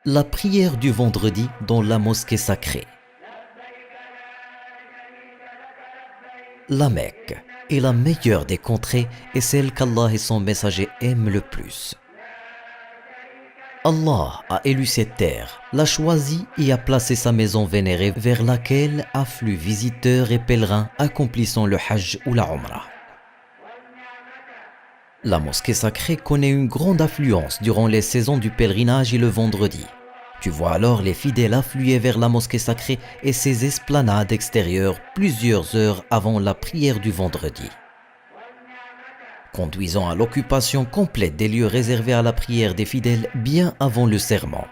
La prière du vendredi dans la mosquée sacrée. La Mecque est la meilleure des contrées et celle qu'Allah et son messager aiment le plus. Allah a élu cette terre, l'a choisie et a placé sa maison vénérée vers laquelle affluent visiteurs et pèlerins accomplissant le Hajj ou la Umrah. La mosquée sacrée connaît une grande affluence durant les saisons du pèlerinage et le vendredi. Tu vois alors les fidèles affluer vers la mosquée sacrée et ses esplanades extérieures plusieurs heures avant la prière du vendredi, conduisant à l'occupation complète des lieux réservés à la prière des fidèles bien avant le serment.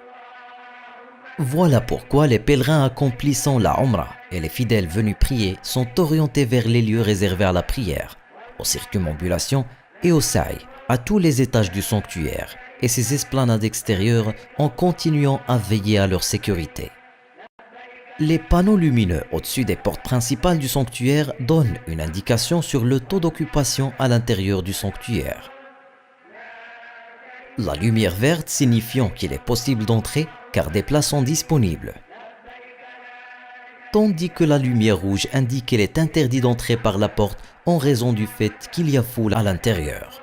Voilà pourquoi les pèlerins accomplissant la Umrah et les fidèles venus prier sont orientés vers les lieux réservés à la prière, aux circumambulations et au sa'i, à tous les étages du sanctuaire et ses esplanades extérieures en continuant à veiller à leur sécurité. Les panneaux lumineux au-dessus des portes principales du sanctuaire donnent une indication sur le taux d'occupation à l'intérieur du sanctuaire. La lumière verte signifiant qu'il est possible d'entrer car des places sont disponibles, tandis que la lumière rouge indique qu'il est interdit d'entrer par la porte en raison du fait qu'il y a foule à l'intérieur.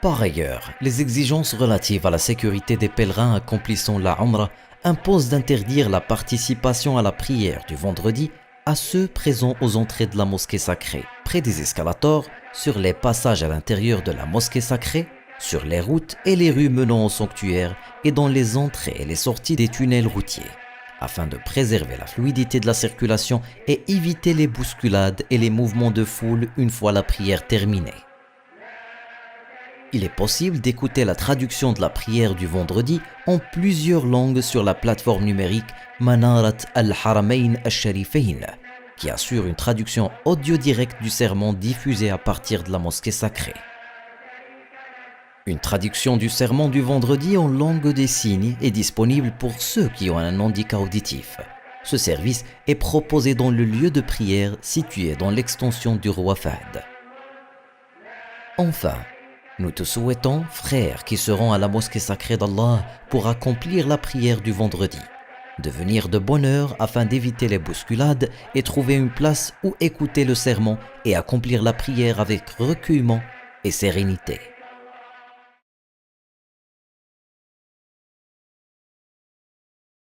Par ailleurs, les exigences relatives à la sécurité des pèlerins accomplissant la Umrah imposent d'interdire la participation à la prière du vendredi à ceux présents aux entrées de la mosquée sacrée, près des escalators, sur les passages à l'intérieur de la mosquée sacrée, sur les routes et les rues menant au sanctuaire et dans les entrées et les sorties des tunnels routiers, afin de préserver la fluidité de la circulation et éviter les bousculades et les mouvements de foule une fois la prière terminée. Il est possible d'écouter la traduction de la prière du vendredi en plusieurs langues sur la plateforme numérique Manarat al-Haramain al-Sharifain, qui assure une traduction audio directe du sermon diffusé à partir de la mosquée sacrée. Une traduction du sermon du vendredi en langue des signes est disponible pour ceux qui ont un handicap auditif. Ce service est proposé dans le lieu de prière situé dans l'extension du roi Fahd. Enfin, nous te souhaitons, frères qui seront à la mosquée sacrée d'Allah pour accomplir la prière du vendredi, de venir de bonne heure afin d'éviter les bousculades et trouver une place où écouter le sermon et accomplir la prière avec recueillement et sérénité.